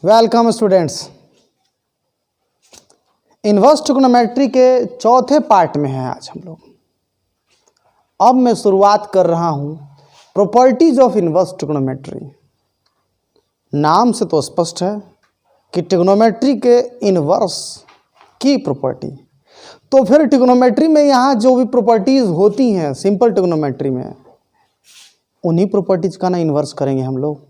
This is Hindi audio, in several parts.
Welcome students. इनवर्स ट्रिग्नोमेट्री के चौथे पार्ट में हैं आज हम लोग। अब मैं शुरुआत कर रहा हूं प्रॉपर्टीज ऑफ इनवर्स ट्रिग्नोमेट्री। नाम से तो स्पष्ट है कि ट्रिग्नोमेट्री के इनवर्स की प्रॉपर्टी। तो फिर ट्रिग्नोमेट्री में यहाँ जो भी प्रॉपर्टीज होती हैं सिंपल ट्रिग्नोमेट्री में, उन्हीं प्रॉपर्टीज का ना इन्वर्स करेंगे हम लोग।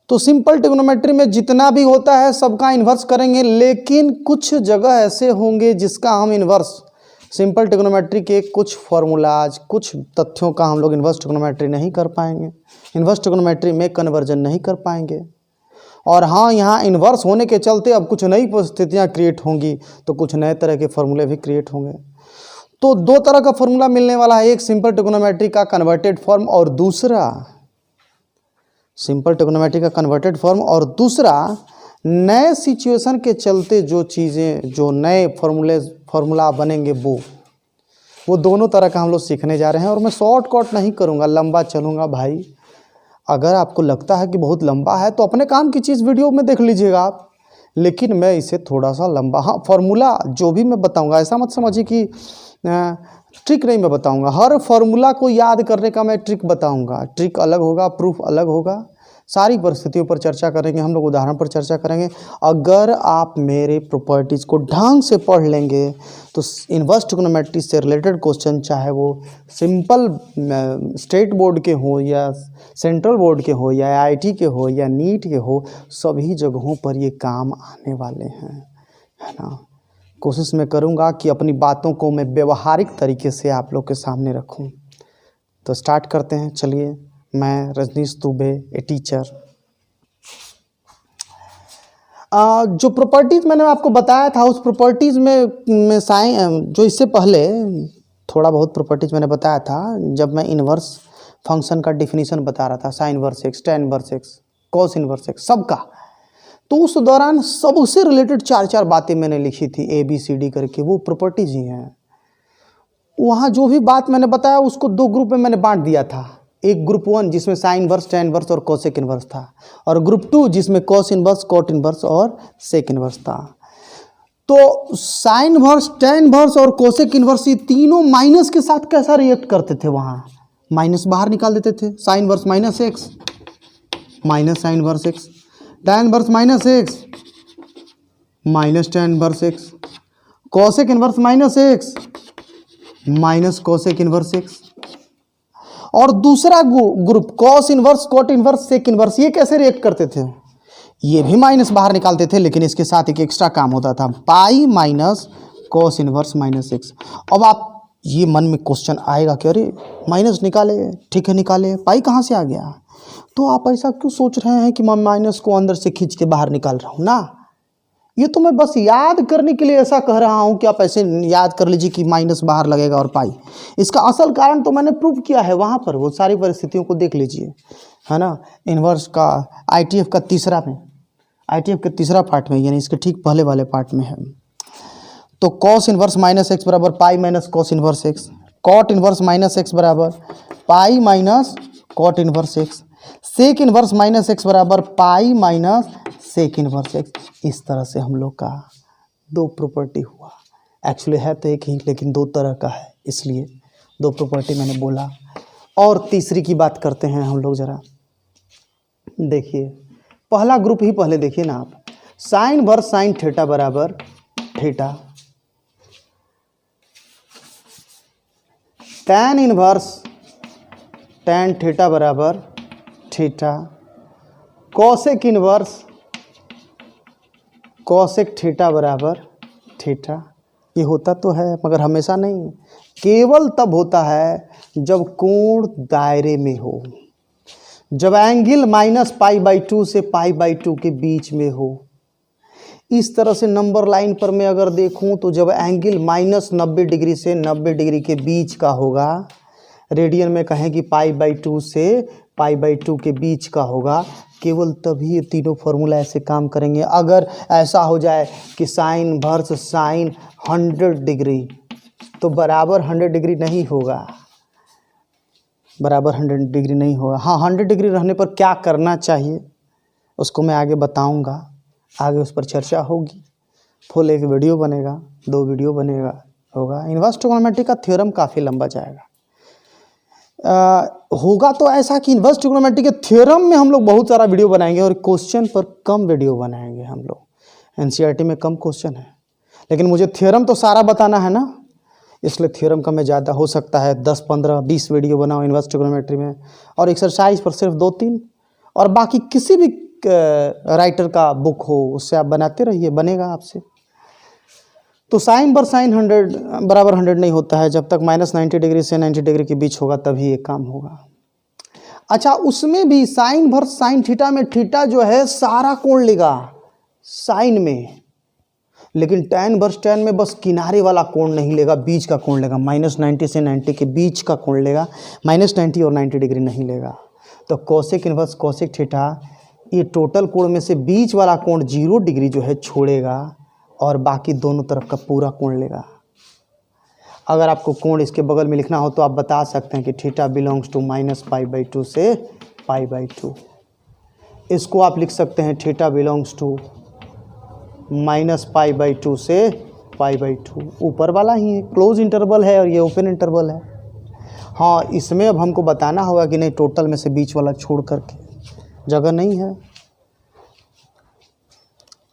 तो सिंपल ट्रिग्नोमेट्री में जितना भी होता है सबका इन्वर्स करेंगे, लेकिन कुछ जगह ऐसे होंगे जिसका हम इन्वर्स सिंपल ट्रिग्नोमेट्री के कुछ फार्मूलाज, कुछ तथ्यों का हम लोग इन्वर्स ट्रिग्नोमेट्री नहीं कर पाएंगे, इन्वर्स ट्रिग्नोमेट्री में कन्वर्जन नहीं कर पाएंगे। और हाँ, यहाँ इन्वर्स होने के चलते अब कुछ नई परिस्थितियाँ क्रिएट होंगी, तो कुछ नए तरह के फार्मूले भी क्रिएट होंगे। तो दो तरह का फार्मूला मिलने वाला है, एक सिंपल ट्रिग्नोमेट्री का कन्वर्टेड फॉर्म और दूसरा सिंपल ट्रिग्नोमेट्री का कन्वर्टेड फॉर्म और दूसरा नए सिचुएशन के चलते जो चीज़ें, जो नए फार्मूला बनेंगे वो दोनों तरह का हम लोग सीखने जा रहे हैं। और मैं शॉर्टकट नहीं करूँगा, लंबा चलूँगा भाई। अगर आपको लगता है कि बहुत लंबा है तो अपने काम की चीज़ वीडियो में देख लीजिएगा आप, लेकिन मैं इसे थोड़ा सा लंबा, हाँ फार्मूला जो भी मैं बताऊँगा ऐसा मत समझिए कि ट्रिक नहीं मैं बताऊंगा। हर फार्मूला को याद करने का मैं ट्रिक बताऊंगा। ट्रिक अलग होगा, प्रूफ अलग होगा। सारी परिस्थितियों पर चर्चा करेंगे हम लोग, उदाहरण पर चर्चा करेंगे। अगर आप मेरे प्रॉपर्टीज़ को ढंग से पढ़ लेंगे तो इनवर्स ट्रिग्नोमेट्री से रिलेटेड क्वेश्चन, चाहे वो सिंपल स्टेट बोर्ड के हो या सेंट्रल बोर्ड के हो या IIT के हो या नीट के हो, सभी जगहों पर ये काम आने वाले हैं, है ना। कोशिश मैं करूंगा कि अपनी बातों को मैं व्यवहारिक तरीके से आप लोग के सामने रखूं। तो स्टार्ट करते हैं। चलिए, मैं रजनीश दुबे, ए टीचर। जो प्रॉपर्टीज़ मैंने आपको बताया था, उस प्रॉपर्टीज़ में जो इससे पहले थोड़ा बहुत प्रॉपर्टीज़ मैंने बताया था जब मैं इनवर्स फंक्शन का डिफिनीशन बता रहा था, sign inverse x, tan inverse x, cos inverse x, सबका। तो उस दौरान सबसे रिलेटेड चार चार बातें मैंने लिखी थी ABCD करके, वो प्रॉपर्टीज ही हैं। वहाँ जो भी बात मैंने बताया उसको दो ग्रुप में मैंने बांट दिया था। एक ग्रुप 1 जिसमें साइन इनवर्स, tan इनवर्स और कोसेक इनवर्स था, और ग्रुप 2 जिसमें cos इनवर्स, cot इनवर्स और सेक इनवर्स था। तो साइन इनवर्स, tan इनवर्स और कोसेक इनवर्स, ये तीनों माइनस के साथ कैसा रिएक्ट करते थे, वहाँ माइनस बाहर निकाल देते थे। Sine inverse minus X, minus sine inverse x, tan inverse minus X, minus tan inverse X, cosec inverse minus X, minus cosec inverse X. और दूसरा group cos inverse, cot inverse, sec inverse, ये कैसे रिएक्ट करते थे? ये भी माइनस बाहर निकालते थे, लेकिन इसके साथ एक एक्स्ट्रा काम होता था, पाई minus cos inverse minus x. अब आप ये मन में क्वेश्चन आएगा कि अरे माइनस निकाले, ठीक है निकाले, पाई कहाँ से आ गया? तो आप ऐसा क्यों सोच रहे हैं कि मैं माइनस को अंदर से खींच के बाहर निकाल रहा हूँ ना। ये तो मैं बस याद करने के लिए ऐसा कह रहा हूँ कि आप ऐसे याद कर लीजिए कि माइनस बाहर लगेगा और पाई। इसका असल कारण तो मैंने प्रूव किया है वहाँ पर, वो सारी परिस्थितियों को देख लीजिए, है ना। इनवर्स का ITF का तीसरा पार्ट में, यानी इसके ठीक पहले वाले पार्ट में है। तो cos इनवर्स माइनस एक्स बराबर pi minus cos inverse x, cot inverse minus x बराबर pi minus cot inverse x, sec inverse minus x बराबर pi minus sec inverse x. इस तरह से हम लोग का दो प्रॉपर्टी हुआ। एक्चुअली है तो एक ही, लेकिन दो तरह का है, इसलिए दो प्रॉपर्टी मैंने बोला। और तीसरी की बात करते हैं हम लोग जरा। देखिए पहला ग्रुप ही पहले देखिए ना आप, साइन इनवर्स साइन थीटा बराबर theta, tan inverse tan theta बराबर theta, cosec inverse cosec theta बराबर थीटा। ये होता तो है मगर हमेशा नहीं, केवल तब होता है जब कोण दायरे में हो, जब एंगल -π/2 से π/2 के बीच में हो। इस तरह से नंबर लाइन पर मैं अगर देखूं तो जब एंगल -90 डिग्री से 90 डिग्री के बीच का होगा, रेडियन में कहें कि π/2 से π/2 के बीच का होगा, केवल तभी ये तीनों फार्मूला ऐसे काम करेंगे। अगर ऐसा हो जाए कि साइन इनवर्स साइन 100 डिग्री, तो बराबर 100 डिग्री नहीं होगा, बराबर 100 डिग्री नहीं होगा। हाँ, 100 डिग्री रहने पर क्या करना चाहिए, उसको मैं आगे बताऊंगा, आगे उस पर चर्चा होगी। फुल एक वीडियो बनेगा, 2 वीडियो बनेगा होगा। इनवर्स ट्रिग्नोमेट्री का थ्योरम काफ़ी लंबा जाएगा। होगा तो ऐसा कि इनवर्स ट्रिग्नोमेट्री के थ्योरम में हम लोग बहुत सारा वीडियो बनाएंगे और क्वेश्चन पर कम वीडियो बनाएंगे हम लोग। एनसीईआरटी में कम क्वेश्चन है, लेकिन मुझे थ्योरम तो सारा बताना है ना, इसलिए थ्योरम का मैं ज़्यादा हो सकता है 10, 15, 20 वीडियो बनाऊँ इनवर्स ट्रिग्नोमेट्री में, और एक्सरसाइज पर सिर्फ 2-3, और बाकी किसी भी राइटर का बुक हो उससे आप बनाते रहिए, बनेगा आपसे। तो साइन बर साइन 100 बराबर 100 नहीं होता है, जब तक -90 डिग्री से 90 डिग्री के बीच होगा तभी ये काम होगा। अच्छा, उसमें भी साइन भर साइन थीटा में थीटा जो है सारा कोण लेगा साइन में, लेकिन टैन वर्स टैन में बस किनारे वाला कोण नहीं लेगा, बीच का कोण लेगा। -90 से 90 के बीच का कोण लेगा, -90 और 90 डिग्री नहीं लेगा। तो कोसेक इनवर्स कोसेक थीटा, ये टोटल कोण में से बीच वाला कोण 0 डिग्री जो है छोड़ेगा और बाकी दोनों तरफ का पूरा कोण लेगा। अगर आपको कोण इसके बगल में लिखना हो तो आप बता सकते हैं कि थीटा बिलोंग्स टू -π/2 से π/2। इसको आप लिख सकते हैं थीटा बिलोंग्स टू -π/2 से π/2। ऊपर वाला ही है, क्लोज इंटरवल है और ये ओपन इंटरवल है। हाँ, इसमें अब हमको बताना होगा कि नहीं टोटल में से बीच वाला छोड़ करके, जगह नहीं है।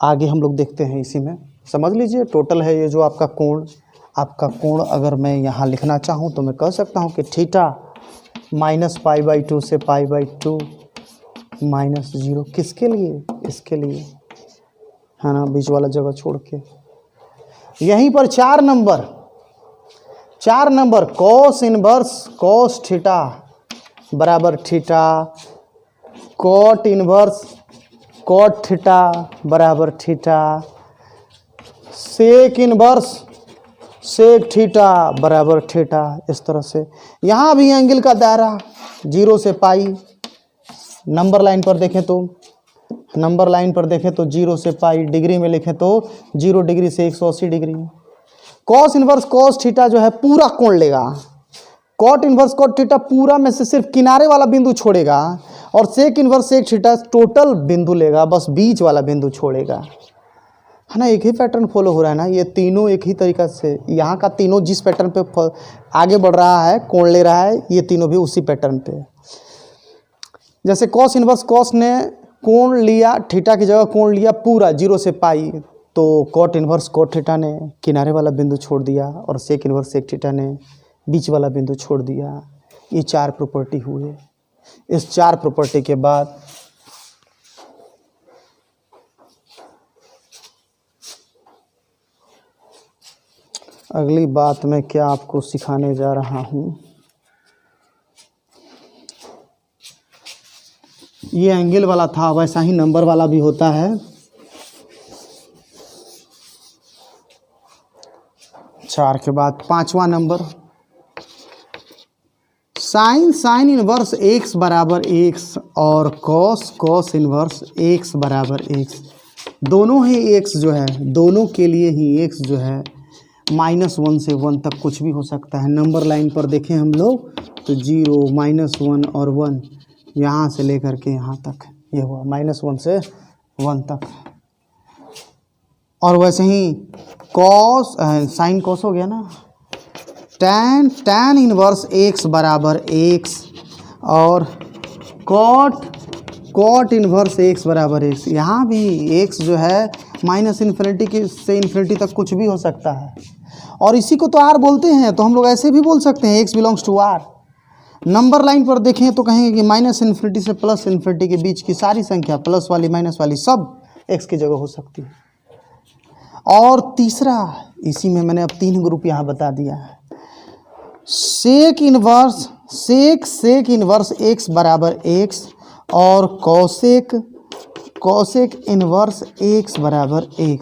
आगे हम लोग देखते हैं, इसी में समझ लीजिए टोटल है ये जो आपका कोण अगर मैं यहाँ लिखना चाहूँ तो मैं कह सकता हूँ कि थीटा -π/2 से π/2 -0 किसके लिए, इसके लिए है ना, बीच वाला जगह छोड़ के। यहीं पर 4 number cos inverse cos theta बराबर theta, cot inverse cot theta बराबर theta, sec inverse sec theta बराबर थीटा। इस तरह से यहाँ भी एंगल का दायरा 0 से पाई, नंबर लाइन पर देखें तो 0 से पाई, डिग्री में लिखें तो 0 डिग्री से 180 degree. Cos inverse cos theta जो है पूरा कोण लेगा, कॉट इनवर्स कॉट थीटा पूरा में से सिर्फ किनारे वाला बिंदु छोड़ेगा, और sec inverse sec theta total बिंदु लेगा, बस बीच वाला बिंदु छोड़ेगा, है ना। एक ही पैटर्न फॉलो हो रहा है ना, ये तीनों एक ही तरीका से, यहाँ का तीनों जिस पैटर्न पे आगे बढ़ रहा है कोण ले रहा है, ये तीनों भी उसी पैटर्न पे। जैसे कॉस इनवर्स कॉस ने कोण लिया, थीटा की जगह कोण लिया पूरा 0 से पाई, तो कॉट इनवर्स कॉट थीटा ने किनारे वाला बिंदु छोड़ दिया और सेक इनवर्स सेक थीटा ने बीच वाला बिंदु छोड़ दिया। ये 4 प्रॉपर्टी हुए। इस 4 प्रॉपर्टी के बाद अगली बात मैं क्या आपको सिखाने जा रहा हूँ, ये एंगल वाला था, वैसा ही नंबर वाला भी होता है। 4 के बाद 5वां नंबर, साइन इनवर्स x बराबर x और कॉस इनवर्स x बराबर x। दोनों ही x जो है, दोनों के लिए ही x जो है -1 से 1 तक कुछ भी हो सकता है। नंबर लाइन पर देखें हम लोग तो 0, -1 और 1, यहाँ से लेकर के यहाँ तक ये हुआ -1 से 1 तक। और वैसे ही कॉस साइन कॉस हो गया ना, टैन इनवर्स x बराबर x और कॉट इनवर्स x बराबर x। यहाँ भी x जो है -∞ से ∞ तक कुछ भी हो सकता है, और इसी को तो r बोलते हैं, तो हम लोग ऐसे भी बोल सकते हैं x belongs to r। Number line पर देखें तो कहेंगे कि -∞ से +∞ के बीच की सारी संख्या, प्लस वाली माइनस वाली, सब x की जगह हो सकती है। और तीसरा, इसी में मैंने अब 3 ग्रुप यहाँ बता दिया है। सेक इनवर्स x बराबर x और कॉसेक इनवर्स x बराबर x।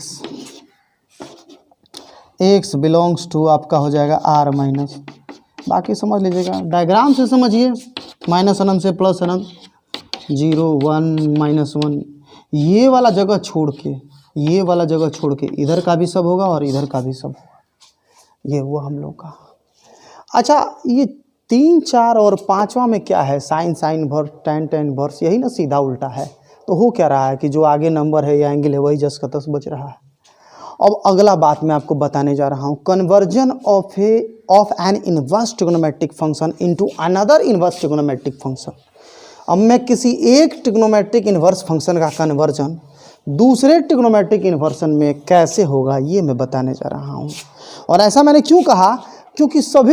x बिलोंग्स टू आपका हो जाएगा r माइनस, बाकी समझ लीजिएगा, डायग्राम से समझिए, -∞ से +∞, 0, 1, -1, ये वाला जगह छोड़ के इधर का भी सब होगा और इधर का भी सब होगा। ये हुआ हम लोग का। अच्छा, ये 3, 4 और 5वां में क्या है, साइन वर्स टैन वर्स, यही ना सीधा उल्टा है। तो हो क्या रहा है कि जो आगे नंबर है या एंगल है वही जस का तस बच रहा है। अब अगला बात मैं आपको बताने जा रहा हूँ, conversion of N inverse trigonometric function into another inverse trigonometric function. अब मैं किसी एक ट्रिग्नोमेट्रिक इनवर्स फंक्शन का कन्वर्जन दूसरे ट्रिग्नोमेट्रिक इन्वर्सन में कैसे होगा ये मैं बताने जा रहा हूँ। और ऐसा मैंने क्यों कहा, क्योंकि सभी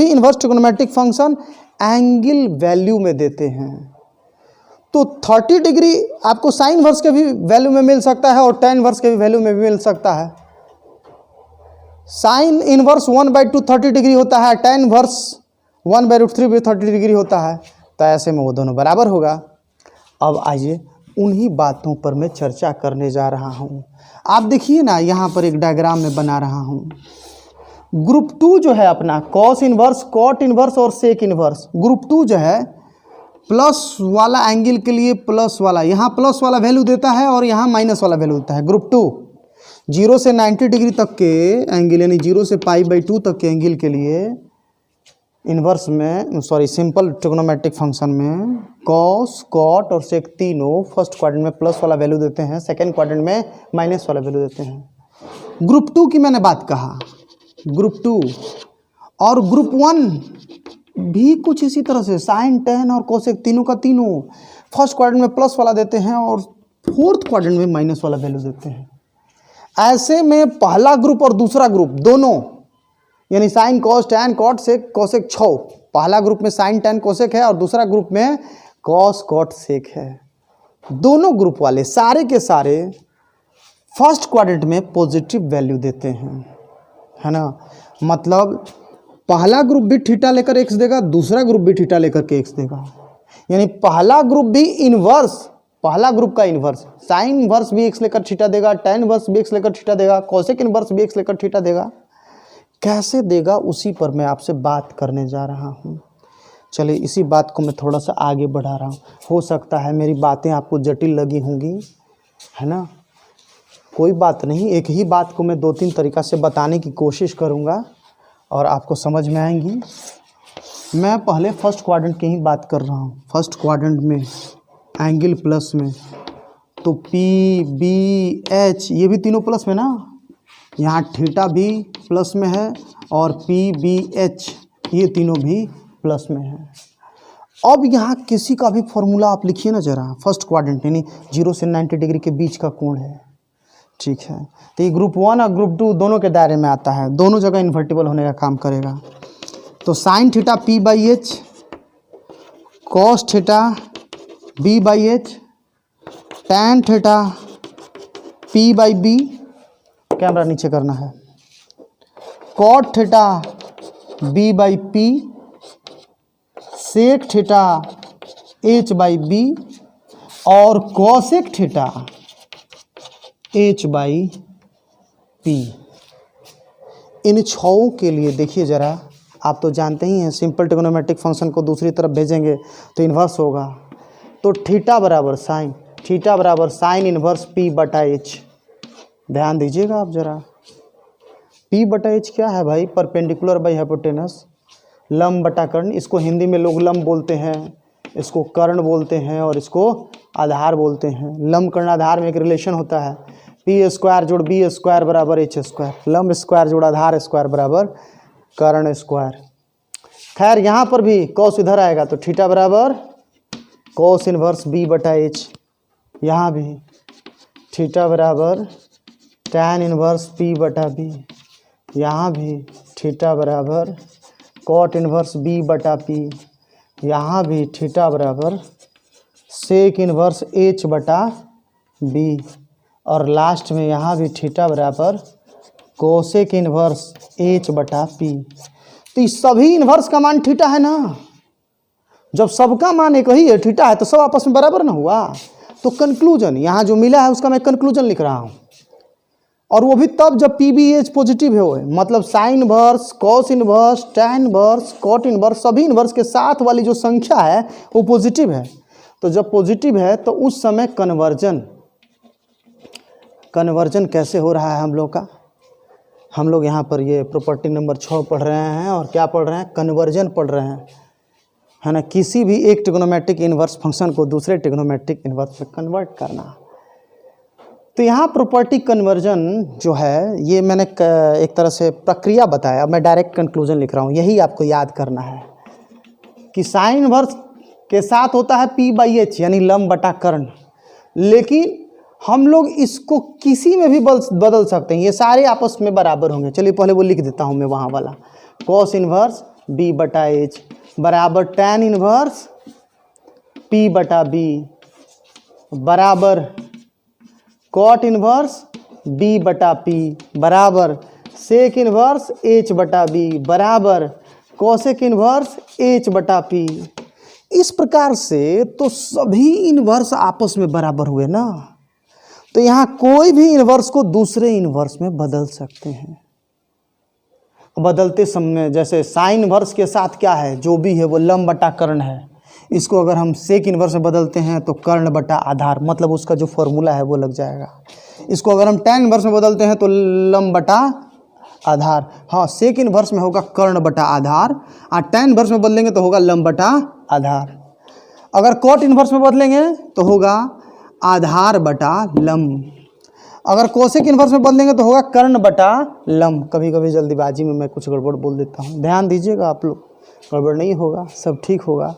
inverse trigonometric function angle value में देते हैं। तो 30 डिग्री आपको साइन इन्वर्स के भी वैल्यू में मिल सकता है और tan इन्वर्स के भी वैल्यू में भी मिल सकता है। साइन इन्वर्स 1/2 30 डिग्री होता है, tan इन्वर्स 1/√3 भी 30 डिग्री होता है। तो ऐसे में वो दोनों बराबर होगा। अब आइए उन्हीं बातों पर मैं चर्चा करने जा रहा हूँ। आप देखिए ना, यहाँ पर एक डायग्राम में बना रहा हूँ। ग्रुप 2 जो है अपना कॉस इन्वर्स, कॉट इन्वर्स और सेक इन्वर्स। ग्रुप 2 जो है प्लस वाला एंगल के लिए प्लस वाला, यहाँ प्लस वाला वैल्यू देता है और यहाँ माइनस वाला वैल्यू देता है। ग्रुप 2 0 से 90 डिग्री तक के एंगल यानी 0 से π/2 तक के एंगल के लिए इन्वर्स में सिंपल ट्रिग्नोमेट्रिक फंक्शन में कॉस, कॉट और सेक तीनों फर्स्ट क्वाड्रेंट में प्लस वाला वैल्यू देते हैं, सेकंड क्वाड्रेंट में माइनस वाला वैल्यू देते हैं। ग्रुप 2 की मैंने बात कहा, ग्रुप 2 और ग्रुप 1 भी कुछ इसी तरह से साइन, tan और कोसेक तीनों का तीनों फर्स्ट क्वाड्रेंट में प्लस वाला देते हैं और फोर्थ क्वाड्रेंट में माइनस वाला वैल्यू देते हैं। ऐसे में पहला ग्रुप और दूसरा ग्रुप दोनों यानी साइन, कॉस, tan, कॉट, सेक, कोसेक 6, पहला ग्रुप में साइन, tan, कोसेक है और दूसरा ग्रुप में कॉस, कॉट, सेक है। दोनों ग्रुप वाले सारे के सारे फर्स्ट क्वाड्रेंट में पॉजिटिव वैल्यू देते हैं, है ना। मतलब पहला ग्रुप भी थीटा लेकर एक्स देगा, दूसरा ग्रुप भी थीटा लेकर के एक्स देगा। यानी पहला ग्रुप भी इन्वर्स, पहला ग्रुप का इन्वर्स साइन इन्वर्स भी एक्स लेकर थीटा देगा, tan इन्वर्स भी एक्स लेकर थीटा देगा, कोसेक इन्वर्स भी एक्स लेकर थीटा देगा। कैसे देगा उसी पर मैं आपसे बात करने जा रहा हूँ। चलिए इसी बात को मैं थोड़ा सा आगे बढ़ा रहा हूँ। हो सकता है मेरी बातें आपको जटिल लगी होंगी, है ना। कोई बात नहीं, एक ही बात को मैं 2-3 तरीक़ा से बताने की कोशिश करूँगा और आपको समझ में आएंगी। मैं पहले फर्स्ट क्वाड्रेंट की ही बात कर रहा हूँ। फर्स्ट क्वाड्रेंट में एंगल प्लस में तो PBH ये भी तीनों प्लस में ना, यहाँ थीटा भी प्लस में है और PBH ये तीनों भी प्लस में है। अब यहाँ किसी का भी फॉर्मूला आप लिखिए ना ज़रा। फर्स्ट क्वाड्रेंट यानी 0 से 90 डिग्री के बीच का कोण है, ठीक है। तो ये ग्रुप 1 और ग्रुप 2 दोनों के दायरे में आता है, दोनों जगह इन्वर्टिबल होने का काम करेगा। तो sine theta P/H, cos theta B/H, tan theta P/B, camera नीचे करना है, cot theta B/P, sec theta H/B और कोसेक थीटा H/P। इन छहों के लिए देखिए ज़रा, आप तो जानते ही हैं सिंपल ट्रिग्नोमेट्रिक फंक्शन को दूसरी तरफ भेजेंगे तो इन्वर्स होगा। तो थीटा बराबर साइन इन्वर्स P/H। ध्यान दीजिएगा आप ज़रा, P/H क्या है भाई, परपेंडिकुलर बाई हाइपोटेनस, लंब बटा कर्ण। इसको हिंदी में लोग लंब बोलते हैं, इसको कर्ण बोलते हैं और इसको आधार बोलते हैं। लंब कर्ण आधार में एक रिलेशन होता है, P² जोड़ B² बराबर H², लंब स्क्वायर जोड़ आधार स्क्वायर बराबर कर्ण स्क्वायर। खैर यहाँ पर भी कॉस इधर आएगा तो थीटा बराबर कॉस इन्वर्स B/H, यहाँ भी थीटा बराबर tan इन्वर्स P/B, यहाँ भी थीटा बराबर कॉट इन्वर्स B/P, यहाँ भी थीटा बराबर सेक इन्वर्स H/B और लास्ट में यहाँ भी थीटा बराबर कोसेक इन्वर्स H/P। तो इस सभी इन्वर्स का मान थीटा है ना। जब सबका मान एक ही है, थीटा है, तो सब आपस में बराबर ना हुआ। तो कंक्लूजन यहाँ जो मिला है उसका मैं कंक्लूजन लिख रहा हूँ, और वो भी तब जब PBH पॉजिटिव है। मतलब sine inverse, cos inverse, tan inverse, cot inverse, सभी इन्वर्स के साथ वाली जो संख्या है वो पॉजिटिव है। तो जब पॉजिटिव है तो उस समय कन्वर्जन कैसे हो रहा है हम लोग का। हम लोग यहाँ पर ये प्रॉपर्टी नंबर 6 पढ़ रहे हैं और क्या पढ़ रहे हैं, कन्वर्जन पढ़ रहे हैं। है ना, किसी भी एक ट्रिग्नोमेट्रिक इन्वर्स फंक्शन को दूसरे ट्रिग्नोमेट्रिक इन्वर्स में कन्वर्ट करना। तो यहाँ प्रॉपर्टी कन्वर्जन जो है ये मैंने एक तरह से प्रक्रिया बताया, मैं डायरेक्ट कंक्लूजन लिख रहा हूँ। यही आपको याद करना है कि साइन इन्वर्स के साथ होता है p/h यानी लंब बटा कर्ण, लेकिन हम लोग इसको किसी में भी बदल सकते हैं, ये सारे आपस में बराबर होंगे। चलिए पहले वो लिख देता हूँ मैं वहाँ वाला, कॉस इन्वर्स b/h बराबर tan इन्वर्स p/b बराबर कॉट इन्वर्स b/p बराबर सेक इन्वर्स h/b बराबर कोसेक इन्वर्स h/p। इस प्रकार से तो सभी इन्वर्स आपस में बराबर हुए ना, तो यहाँ कोई भी इन्वर्स को दूसरे इन्वर्स में बदल सकते हैं। बदलते समय जैसे साइन इन्वर्स के साथ क्या है, जो भी है वो लंब बटा कर्ण है, इसको अगर हम सेक इन्वर्स में बदलते हैं तो कर्ण बटा आधार, मतलब उसका जो फॉर्मूला है वो लग जाएगा। इसको अगर हम tan इन्वर्स में बदलते हैं तो लंब बटा आधार, हाँ सेक इन्वर्स में होगा कर्ण बटा आधार, और tan इन्वर्स में बदलेंगे तो होगा लंब बटा आधार। अगर कॉट इन्वर्स में बदलेंगे तो होगा आधार बटा लंब। अगर कोसेक इन्वर्स में बदलेंगे तो होगा कर्ण बटा लंब। कभी कभी जल्दीबाजी में मैं कुछ गड़बड़ बोल देता हूँ, ध्यान दीजिएगा आप लोग, गड़बड़ नहीं होगा, सब ठीक होगा।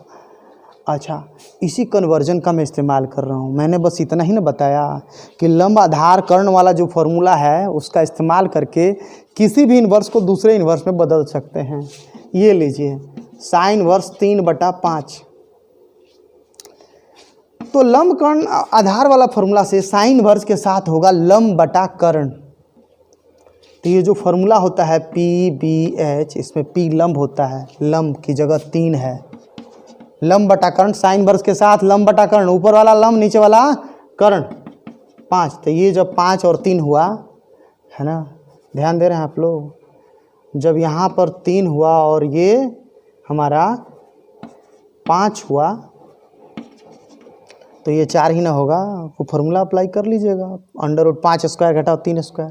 अच्छा, इसी कन्वर्जन का मैं इस्तेमाल कर रहा हूँ। मैंने बस इतना ही ना बताया कि लंब आधार कर्ण वाला जो फॉर्मूला है उसका इस्तेमाल करके किसी भी इन्वर्स को दूसरे इन्वर्स में बदल सकते हैं। ये लीजिए साइन इन्वर्स 3/5, तो लंब कर्ण आधार वाला फॉर्मूला से साइन इन्वर्स के साथ होगा लंब बटा कर्ण। तो ये जो फॉर्मूला होता है p/h, इसमें p लंब होता है, लंब की जगह 3 है, लंब बटा कर्ण साइन इन्वर्स के साथ लंब बटा कर्ण, ऊपर वाला लंब नीचे वाला कर्ण 5। तो ये जब 5 और 3 हुआ है ना, ध्यान दे रहे हैं आप लोग, जब यहाँ पर 3 हुआ और ये हमारा 5 हुआ तो ये 4 ही ना होगा, वो फॉर्मूला अप्लाई कर लीजिएगा, √5 स्क्वायर घटाओ 3 स्क्वायर,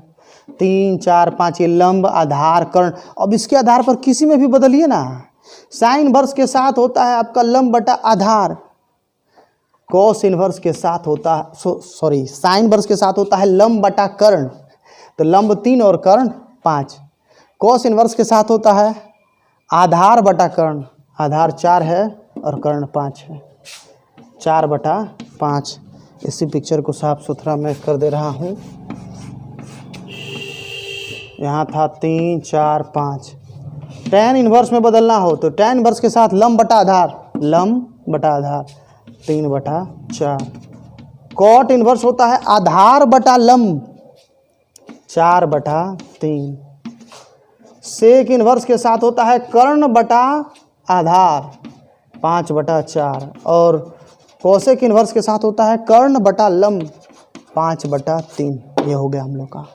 3 4 5, ये लंब आधार कर्ण। अब इसके आधार पर किसी में भी बदलिए ना, साइन इन्वर्स के साथ होता है आपका लंब बटा आधार, कॉस इन्वर्स के साथ होता है साइन इन्वर्स के साथ होता है लंब बटा कर्ण, तो लंब 3 और कर्ण 5। कॉस इन्वर्स के साथ होता है आधार बटा कर्ण, आधार 4 है और कर्ण 5 है, 4/5। इसी पिक्चर को साफ सुथरा मैं कर दे रहा हूँ। यहाँ था 3 4 5। tan इन्वर्स में बदलना हो तो tan इन्वर्स के साथ लंब बटा आधार, लंब बटा आधार 3/4। कॉट इन्वर्स होता है आधार बटा लंब 4/3। सेक इन्वर्स के साथ होता है कर्ण बटा आधार 5/4, और कोसेक इन्वर्स के साथ होता है कर्ण बटा लंब 5/3। ये हो गया हम लोग का।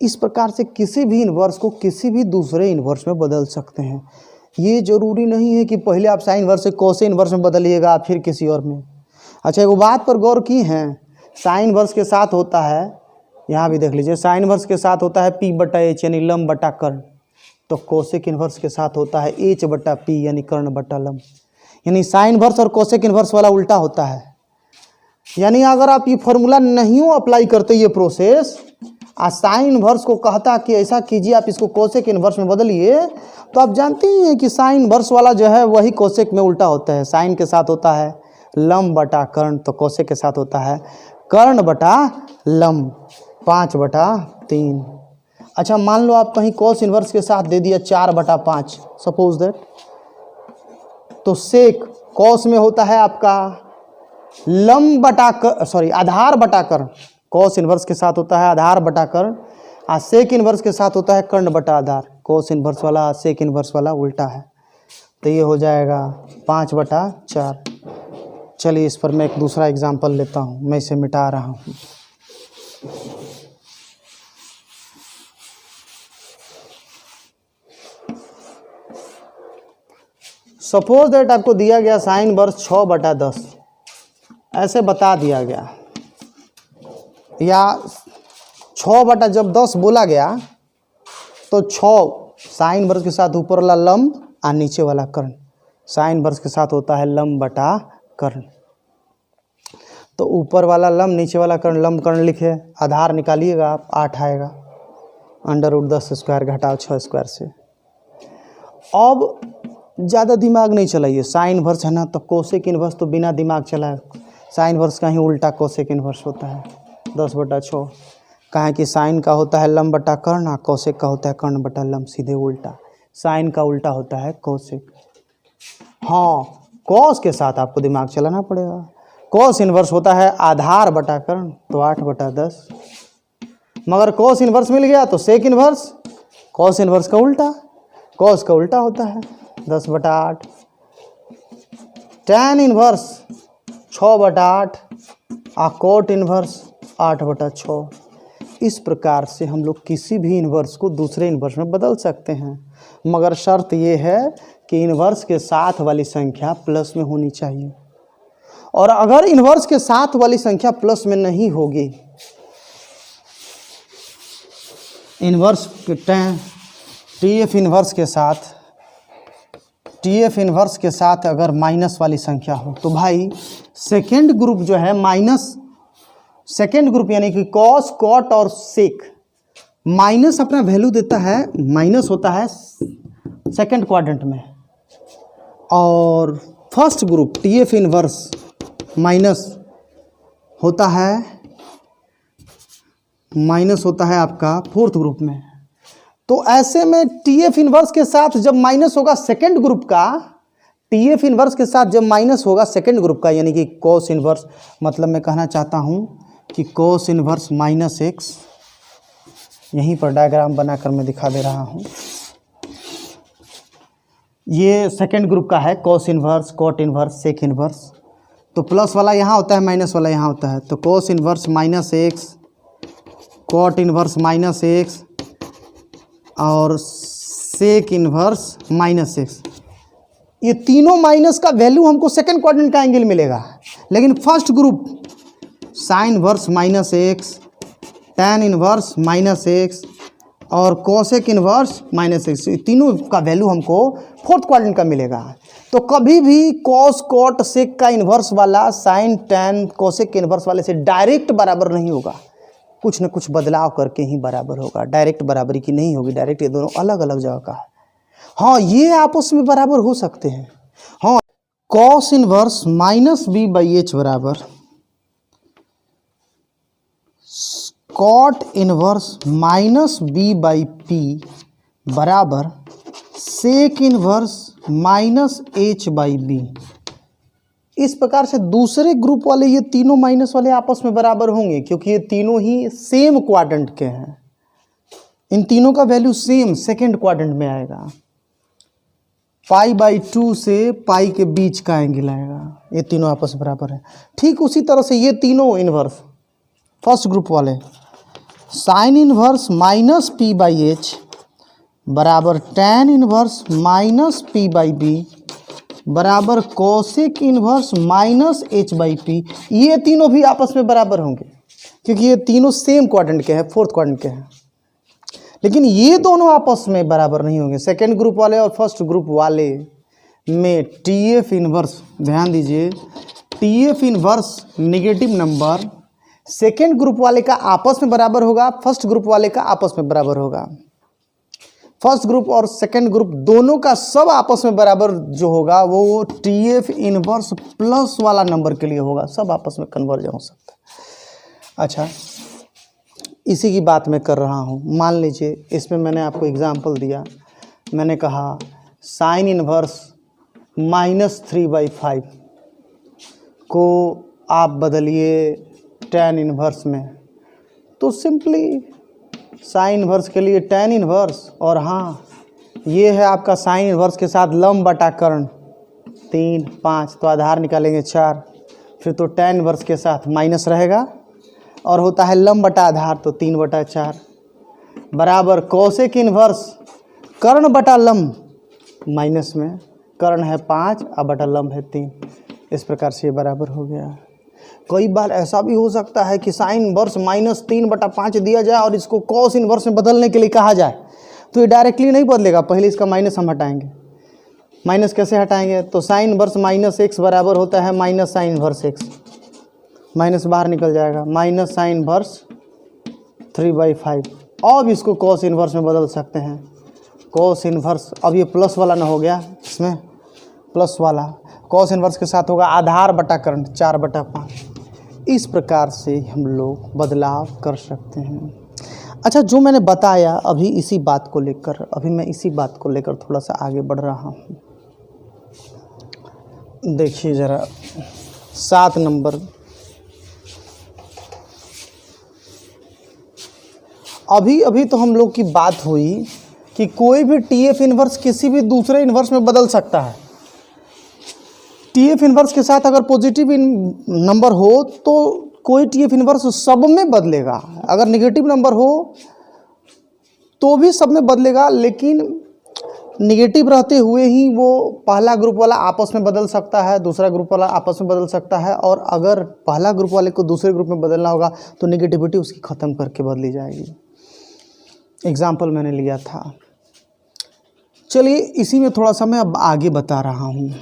इस प्रकार से किसी भी इन्वर्स को किसी भी दूसरे इन्वर्स में बदल सकते हैं। ये जरूरी नहीं है कि पहले आप साइन इन्वर्स से कोसेक इन्वर्स में बदलिएगा फिर किसी और में। अच्छा, एक बात पर गौर की है, साइन इन्वर्स के साथ होता है, यहाँ भी देख लीजिए, साइन इन्वर्स के साथ होता है p/h यानी लंब बटा कर्ण, तो कोसेक इन्वर्स के साथ होता है h/p यानी कर्ण बटा लंब। यानी साइन इन्वर्स और कोसेक इन्वर्स वाला उल्टा होता है। यानी अगर आप ये फॉर्मूला नहीं अप्लाई करते, ये प्रोसेस, आ साइन इन्वर्स को कहता कि ऐसा कीजिए, आप इसको कोसेक इन्वर्स में बदलिए, तो आप जानते ही हैं कि साइन इन्वर्स वाला जो है वही कोसेक में उल्टा होता है। साइन के साथ होता है लंब बटा कर्ण, तो कोसेक के साथ होता है कर्ण बटा लंब 5/3। अच्छा, मान लो आप कहीं कोस इन्वर्स के साथ दे दिया 4/5, सपोज दैट, तो सेक कॉस में होता है आपका लंब बटा आधार बटा कर्ण, कॉस इन्वर्स के साथ होता है आधार बटा कर्ण, और सेक इन्वर्स के साथ होता है कर्ण बटा आधार। कॉस इन्वर्स वाला सेक इन्वर्स वाला उल्टा है, तो ये हो जाएगा 5/4। चलिए इस पर मैं एक दूसरा एग्जांपल लेता हूँ, मैं इसे मिटा रहा हूँ। सपोज दैट आपको दिया गया साइन इन्वर्स 6/10, ऐसे बता दिया गया, या 6/10 बोला गया तो 6 साइन इन्वर्स के साथ ऊपर वाला लंब और नीचे वाला कर्ण, साइन इनवर्स के साथ होता है लंब बटा कर्ण। तो ऊपर वाला लंब नीचे वाला कर्ण, लंब कर्ण लिखे, आधार निकालिएगा आप 8 आएगा, √10 स्क्वायर घटाओ 6 स्क्वायर से। अब ज़्यादा दिमाग नहीं चलाइए, साइन इनवर्स है ना, तो कोसेक इनवर्स तो बिना दिमाग चलाए, साइन इनवर्स का ही उल्टा कोसेक इनवर्स होता है 10/6। कहा कि साइन का होता है लंब बटा कर्ण और कोसेक का होता है कर्ण बटा लंब, सीधे उल्टा। साइन का उल्टा होता है कोसेक। हाँ, कॉस के साथ आपको दिमाग चलाना पड़ेगा। कॉस इनवर्स होता है आधार बटा कर्ण, तो 8/10। मगर कॉस इनवर्स मिल गया तो सेक इनवर्स, कॉस इनवर्स का उल्टा, कॉस का उल्टा होता है 10/8। टैन इनवर्स 6/8 और कोट इनवर्स 8/6। इस प्रकार से हम लोग किसी भी इनवर्स को दूसरे इनवर्स में बदल सकते हैं, मगर शर्त ये है कि इनवर्स के साथ वाली संख्या प्लस में होनी चाहिए। और अगर इनवर्स के साथ वाली संख्या प्लस में नहीं होगी, इनवर्स टीएफ इनवर्स के साथ अगर माइनस वाली संख्या हो, तो भाई सेकेंड ग्रुप जो है माइनस, सेकेंड ग्रुप यानी कि कॉस कॉट और सेक, माइनस अपना वैल्यू देता है, माइनस होता है सेकेंड क्वाड्रेंट में, और first group TF inverse minus होता है आपका फोर्थ ग्रुप में। तो ऐसे में टीएफ इनवर्स के साथ जब माइनस होगा सेकेंड ग्रुप का, टीएफ इनवर्स के साथ जब माइनस होगा सेकेंड ग्रुप का, यानी कि कोस इनवर्स, मतलब मैं कहना चाहता हूं कि कोस इनवर्स -x, यहीं पर डायग्राम बनाकर मैं दिखा दे रहा हूं। ये सेकेंड ग्रुप का है, cos inverse, cot inverse, sec inverse. तो प्लस वाला यहाँ होता है, माइनस वाला यहाँ होता है, तो cos inverse -x, cot inverse -x और सेक इनवर्स -x। ये तीनों माइनस का वैल्यू हमको सेकेंड क्वाड्रेंट का एंगल मिलेगा। लेकिन first group sine inverse -x, tan inverse -x और कोसेक इनवर्स -x, तीनों का वैल्यू हमको फोर्थ क्वाड्रेंट का मिलेगा। तो कभी भी कॉस कॉट सेक का इन्वर्स वाला साइन टैन कोसेक के इन्वर्स वाले से डायरेक्ट बराबर नहीं होगा, कुछ न कुछ बदलाव करके ही बराबर होगा। डायरेक्ट बराबरी की नहीं होगी, डायरेक्ट ये दोनों अलग अलग जगह का है। हाँ, ये आपस में बराबर हो सकते हैं। हाँ, कॉस इनवर्स -b/h बराबर कॉट इनवर्स -b/p बराबर सेक इनवर्स -h/b। इस प्रकार से दूसरे ग्रुप वाले ये तीनों माइनस वाले आपस में बराबर होंगे, क्योंकि ये तीनों ही सेम क्वाड्रेंट के हैं। इन तीनों का वैल्यू सेम सेकेंड क्वाड्रेंट में आएगा। π/2 से पाई के बीच का एंगल आएगा, ये तीनों आपस में बराबर है। ठीक उसी तरह से ये तीनों इनवर्स फर्स्ट ग्रुप वाले साइन इनवर्स -p/h बराबर टैन इनवर्स -p/b बराबर कोसेक इनवर्स -h/p, ये तीनों भी आपस में बराबर होंगे, क्योंकि ये तीनों सेम क्वाड्रेंट के हैं, फोर्थ क्वाड्रेंट के हैं। लेकिन ये दोनों आपस में बराबर नहीं होंगे। सेकेंड ग्रुप वाले और फर्स्ट ग्रुप वाले में टीएफ इनवर्स, ध्यान दीजिए, TF inverse negative number second group वाले का आपस में बराबर होगा, फर्स्ट ग्रुप वाले का आपस में बराबर होगा। फर्स्ट ग्रुप और सेकेंड ग्रुप दोनों का सब आपस में बराबर जो होगा वो टीएफ इनवर्स प्लस वाला नंबर के लिए होगा, सब आपस में कन्वर्ज हो सकता है। अच्छा, इसी की बात मैं कर रहा हूँ। मान लीजिए इसमें मैंने आपको एग्जांपल दिया, मैंने कहा साइन इनवर्स -3/5 को आप बदलिए टैन इनवर्स में, तो सिंपली साइन इनवर्स के लिए टैन इनवर्स, और हाँ ये है आपका साइन इनवर्स के साथ लंब बटा कर्ण 3, 5, तो आधार निकालेंगे 4, फिर तो टैन इनवर्स के साथ माइनस रहेगा और होता है लंब बटा आधार, तो 3/4 बराबर कोसेक इनवर्स कर्ण बटा लंब, माइनस में कर्ण है 5 और बटा लंब है 3। इस प्रकार से ये बराबर हो गया। कई बार ऐसा भी हो सकता है कि साइन इनवर्स -3/5 दिया जाए और इसको कॉस इनवर्स में बदलने के लिए कहा जाए, तो ये डायरेक्टली नहीं बदलेगा, पहले इसका माइनस हम हटाएंगे। माइनस कैसे हटाएंगे, तो साइन इनवर्स माइनस एक्स बराबर होता है minus sine inverse x, minus बाहर निकल जाएगा, माइनस साइन इनवर्स 3/5। अब इसको कॉस इनवर्स में बदल सकते हैं, कॉस इनवर्स, अब ये प्लस वाला ना हो गया, इसमें प्लस वाला कॉस इनवर्स के साथ होगा आधार बटा कर्ण 4/5। इस प्रकार से हम लोग बदलाव कर सकते हैं। अच्छा, जो मैंने बताया अभी इसी बात को लेकर, अभी मैं इसी बात को लेकर थोड़ा सा आगे बढ़ रहा हूँ। देखिए ज़रा 7 नंबर, अभी तो हम लोग की बात हुई कि कोई भी TF इन्वर्स किसी भी दूसरे इन्वर्स में बदल सकता है। TF इन्वर्स के साथ अगर पॉजिटिव नंबर हो तो कोई TF इन्वर्स सब में बदलेगा, अगर नेगेटिव नंबर हो तो भी सब में बदलेगा, लेकिन नेगेटिव रहते हुए ही वो पहला ग्रुप वाला आपस में बदल सकता है, दूसरा ग्रुप वाला आपस में बदल सकता है, और अगर पहला ग्रुप वाले को दूसरे ग्रुप में बदलना होगा तो नेगेटिविटी उसकी ख़त्म करके बदली जाएगी। एग्जाम्पल मैंने लिया था। चलिए इसी में थोड़ा सा मैं अब आगे बता रहा हूँ।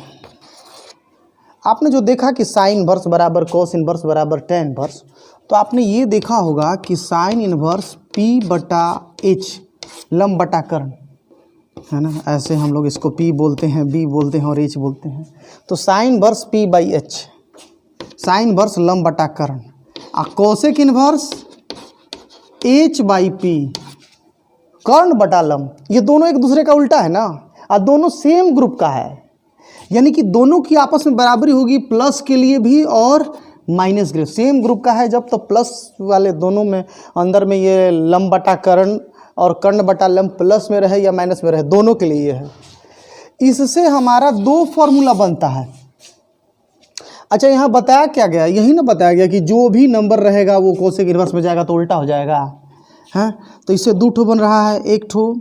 आपने जो देखा कि साइन इनवर्स बराबर कॉस इनवर्स बराबर टेन इनवर्स, तो आपने ये देखा होगा कि साइन इनवर्स P/H लंब बटा कर्ण है ना, ऐसे हम लोग इसको P बोलते हैं, B बोलते हैं और H बोलते हैं। तो sine inverse P/H, sine inverse लंब बटा कर्ण, और कोसेक इनवर्स H/P कर्ण बटा लंब। ये दोनों एक दूसरे का उल्टा है ना, और दोनों सेम ग्रुप का है, यानी कि दोनों की आपस में बराबरी होगी, प्लस के लिए भी और माइनस के लिए। सेम ग्रुप का है जब, तो प्लस वाले दोनों में अंदर में ये लंब बटा कर्ण और कर्ण बटा लंब प्लस में रहे या माइनस में रहे, दोनों के लिए ये है। इससे हमारा 2 फॉर्मूला बनता है। अच्छा, यहाँ बताया क्या गया, यही ना बताया गया कि जो भी नंबर रहेगा वो कोसेक इनवर्स में जाएगा तो उल्टा हो जाएगा, हैं। तो इससे 2 ठो बन रहा है, एक ठो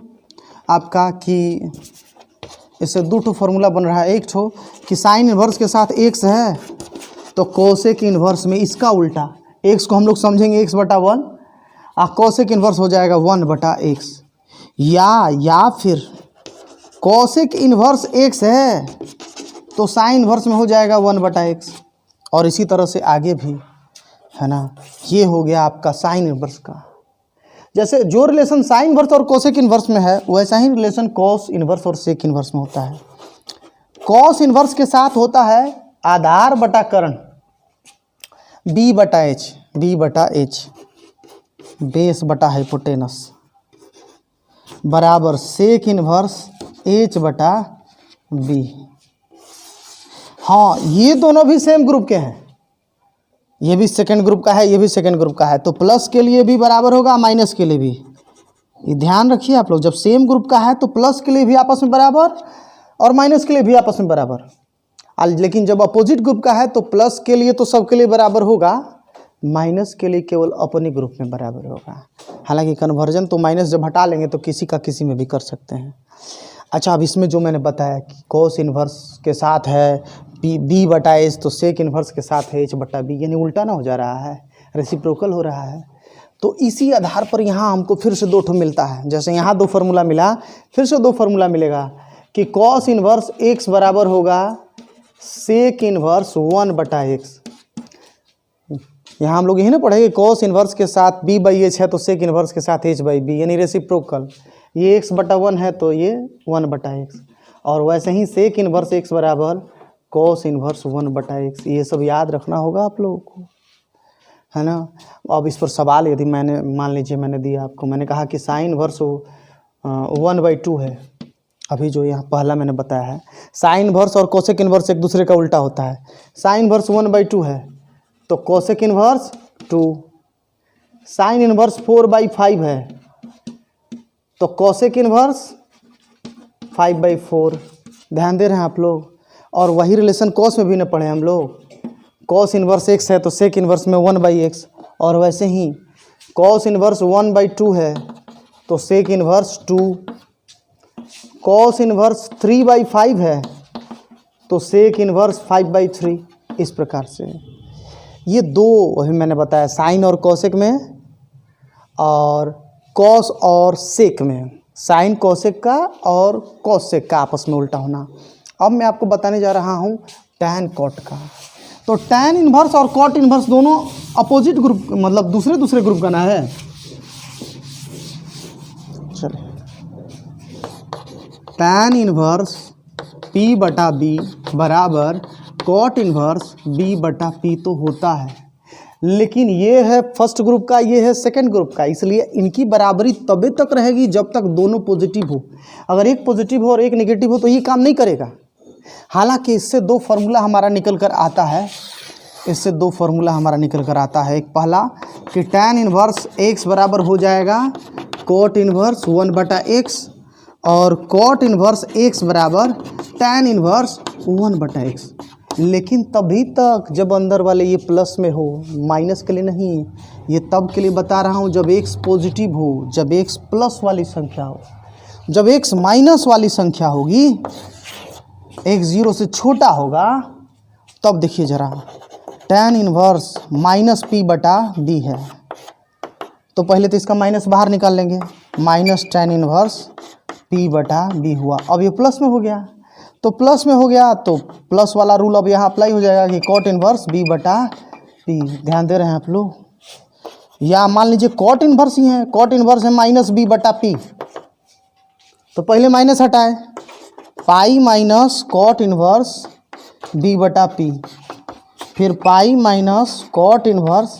आपका कि इससे 2 ठो फॉर्मूला बन रहा है। एक ठो कि साइन इनवर्स के साथ x है तो कोसेक इनवर्स में इसका उल्टा, x को हम लोग समझेंगे x/1 और कोसेक इनवर्स हो जाएगा 1/x, या फिर कोसेक इनवर्स x है तो साइन इनवर्स में हो जाएगा 1/x, और इसी तरह से आगे भी है ना। ये हो गया आपका साइन इनवर्स का। जैसे जो रिलेशन साइन इनवर्स और कोसेक इनवर्स में है, वैसा ही रिलेशन कॉस इनवर्स और सेक इनवर्स में होता है। कॉस इनवर्स के साथ होता है आधार बटा कर्ण B/H बेस बटा हाइपोटेनस बराबर सेक इनवर्स H/B। हाँ, ये दोनों भी सेम ग्रुप के हैं, ये भी सेकंड ग्रुप का है, ये भी सेकंड ग्रुप का है, तो प्लस के लिए भी बराबर होगा, माइनस के लिए भी। ये ध्यान रखिए आप लोग, जब सेम ग्रुप का है तो प्लस के लिए भी आपस में बराबर और माइनस के लिए भी आपस में बराबर, लेकिन जब अपोजिट ग्रुप का है तो प्लस के लिए तो सबके लिए बराबर होगा, माइनस के लिए केवल अपने ग्रुप में बराबर होगा। हालांकि कन्वर्जन तो माइनस जब हटा लेंगे तो किसी का किसी में भी कर सकते हैं। अच्छा, अब इसमें जो मैंने बताया कि कॉस इनवर्स के साथ है B/H तो सेक इनवर्स के साथ है H/B, यानी उल्टा ना हो जा रहा है, रेसिप्रोकल हो रहा है। तो इसी आधार पर यहाँ हमको फिर से 2 ठो मिलता है। जैसे यहाँ 2 फार्मूला मिला, फिर से 2 फार्मूला मिलेगा कि कॉस इनवर्स x बराबर होगा सेक इनवर्स 1/x। यहाँ हम लोग यही ना पढ़ेंगे, कॉस इनवर्स के साथ B/H है तो सेक इनवर्स के साथ H/B, यानी रेसिप्रोकल। ये x/1 है तो ये 1/x, और वैसे ही सेक इनवर्स x बराबर कॉस इनवर्स 1/x। ये सब याद रखना होगा आप लोगों को, है ना। अब इस पर सवाल यदि मैंने मान लीजिए मैंने दिया आपको, मैंने कहा कि साइन इनवर्स 1/2 है, अभी जो यहाँ पहला मैंने बताया है, साइन इनवर्स और कोसेक इनवर्स एक दूसरे का उल्टा होता है। साइन इनवर्स 1/2 है तो कोसेक इनवर्स 2, साइन इनवर्स 4/5 है तो कोसेक इनवर्स 5/4। ध्यान दे रहे हैं आप लोग। और वही रिलेशन कॉस में भी न पढ़े हम लोग, कॉस इनवर्स x है तो सेक इनवर्स में 1/x, और वैसे ही कॉस इनवर्स 1/2 है तो सेक इनवर्स 2, कॉस इनवर्स 3/5 है तो सेक इनवर्स 5/3। इस प्रकार से ये 2 वही मैंने बताया, साइन और कोसेक में और कॉस और सेक में, साइन कोसेक का और कोसेक का आपस में उल्टा होना। अब मैं आपको बताने जा रहा हूँ tan cot का। तो tan इनवर्स और cot इनवर्स दोनों अपोजिट ग्रुप, मतलब दूसरे दूसरे ग्रुप का ना है। चलिए, tan इनवर्स P बटा B बराबर cot इनवर्स B बटा P तो होता है, लेकिन ये है फर्स्ट ग्रुप का, ये है सेकंड ग्रुप का, इसलिए इनकी बराबरी तभी तक रहेगी जब तक दोनों पॉजिटिव हो। अगर एक पॉजिटिव हो और एक नेगेटिव हो तो ये काम नहीं करेगा। हालांकि इससे दो फार्मूला हमारा निकल कर आता है, इससे दो फार्मूला हमारा निकल कर आता है। एक पहला कि tan इनवर्स x बराबर हो जाएगा cot इनवर्स 1 बटा x, और cot इनवर्स x बराबर tan इनवर्स 1 बटा x। लेकिन तभी तक जब अंदर वाले ये प्लस में हो, माइनस के लिए नहीं। ये तब के लिए बता रहा हूँ जब x पॉजिटिव हो, जब x प्लस वाली संख्या हो। जब x माइनस वाली संख्या होगी, x 0 से छोटा होगा, तब देखिए ज़रा tan इनवर्स माइनस P बटा B है। तो पहले तो इसका माइनस बाहर निकाल लेंगे, माइनस tan इनवर्स P बटा B हुआ। अब ये प्लस में हो गया, तो प्लस में हो गया तो प्लस वाला रूल अब यहाँ अप्लाई हो जाएगा कि cot इनवर्स B बटा P। ध्यान दे रहे हैं आप लोग? या मान लीजिए cot इनवर्स ही है, cot इनवर्स है माइनस B बटा P, तो पहले माइनस हटाए, पाई माइनस cot इनवर्स B बटा P, फिर पाई माइनस cot इनवर्स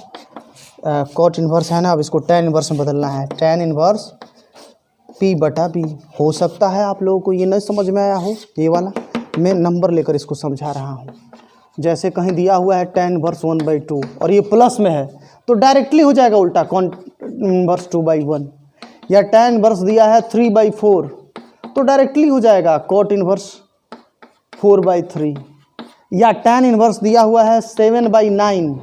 है ना, अब इसको tan इनवर्स में बदलना है, tan इनवर्स P बटा B। हो सकता है आप लोगों को ये नहीं समझ में आया हो, ये वाला मैं नंबर लेकर इसको समझा रहा हूँ। जैसे कहीं दिया हुआ है tan इनवर्स 1/2 और ये प्लस में है तो डायरेक्टली हो जाएगा उल्टा cot इनवर्स 2/1, या tan इनवर्स दिया है 3/4 तो डायरेक्टली हो जाएगा cot इनवर्स 4/3, या tan इनवर्स दिया हुआ है 7/9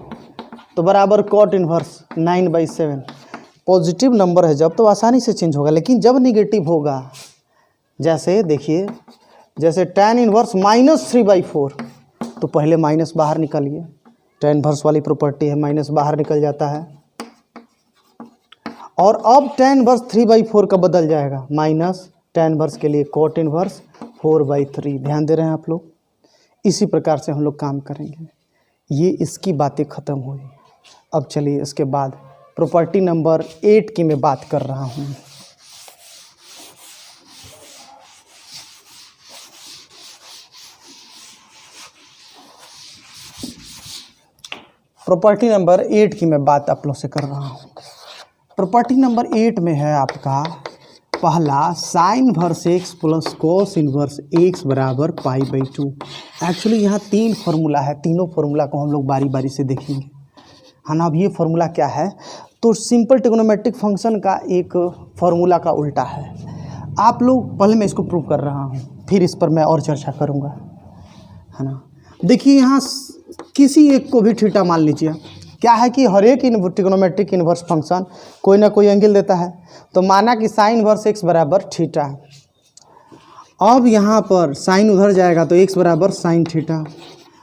तो बराबर cot इनवर्स 9/7। पॉजिटिव नंबर है जब तो आसानी से चेंज होगा, लेकिन जब निगेटिव होगा, जैसे देखिए, जैसे tan इनवर्स -3/4 तो पहले माइनस बाहर निकालिए, tan इनवर्स वाली प्रॉपर्टी है, माइनस बाहर निकल जाता है, और अब tan इनवर्स 3/4 का बदल जाएगा, माइनस tan इनवर्स के लिए cot इनवर्स 4/3। ध्यान दे रहे हैं आप लोग? इसी प्रकार से हम लोग काम करेंगे। ये इसकी बातें ख़त्म हुई। अब चलिए इसके बाद प्रॉपर्टी नंबर 8 की मैं बात कर रहा हूँ। प्रॉपर्टी नंबर 8 की मैं बात आप लोग से कर रहा हूँ। प्रॉपर्टी नंबर 8 में है आपका पहला sine inverse x plus cos inverse x बराबर π/2। एक्चुअली यहाँ 3 फार्मूला है, तीनों फार्मूला को हम लोग बारी बारी से देखेंगे, है ना। अब ये फार्मूला क्या है, तो सिंपल ट्रिग्नोमेट्रिक फंक्शन का एक फार्मूला का उल्टा है। आप लोग पहले मैं इसको प्रूव कर रहा हूँ, फिर इस पर मैं और चर्चा करूँगा, है ना। देखिए यहाँ किसी एक को भी थीटा मान लीजिए, क्या है कि हर एक ट्रिग्नोमेट्रिक इन्वर्स फंक्शन कोई ना कोई एंगल देता है, तो माना कि साइन इनवर्स x बराबर थीटा। अब यहाँ पर साइन उधर जाएगा तो x बराबर साइन थीटा,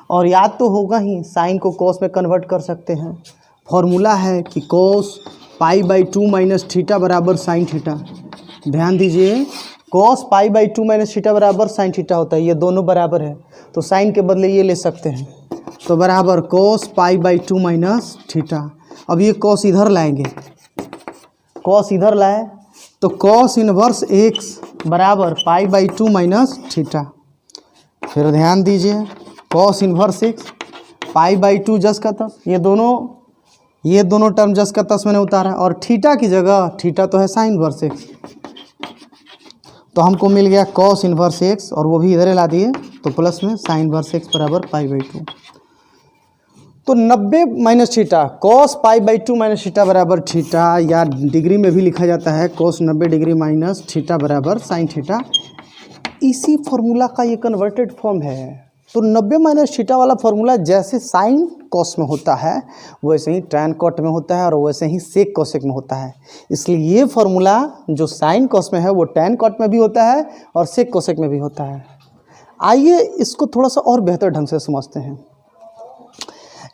और याद तो होगा ही साइन को कॉस में कन्वर्ट कर सकते हैं। फॉर्मूला है कि कॉस π/2 माइनस थीटा बराबर साइन थीटा। ध्यान दीजिए, कॉस π/2 माइनस थीटा बराबर साइन थीटा होता है, ये दोनों बराबर है तो साइन के बदले ये ले सकते हैं, तो बराबर कॉस π/2 माइनस थीटा। अब ये कॉस इधर लाएंगे, कॉस इधर लाए तो कॉस इनवर्स x बराबर π/2 माइनस थीटा। फिर ध्यान दीजिए, कॉस इनवर्स x π/2 जस का तस, ये दोनों टर्म जस का तस मैंने उतारा, और थीटा की जगह, थीटा तो है साइन इनवर्स x, तो हमको मिल गया कॉस इनवर्स x, और वो भी इधर ला दिए तो प्लस में साइन इनवर्स x बराबर π/2। तो 90 minus theta, cos π/2 minus theta बराबर थीटा, या डिग्री में भी लिखा जाता है कॉस 90 डिग्री माइनस थीटा बराबर साइन थीटा। इसी फार्मूला का ये कन्वर्टेड फॉर्म है। तो 90 माइनस थीटा वाला फार्मूला जैसे साइन कॉस में होता है वैसे ही टैन कॉट में होता है, और वैसे ही सेक कोसेक में होता है। इसलिए ये फार्मूला जो साइन कॉस में है वो टैन कॉट में भी होता है और सेक कोसेक में भी होता है। आइए इसको थोड़ा सा और बेहतर ढंग से समझते हैं।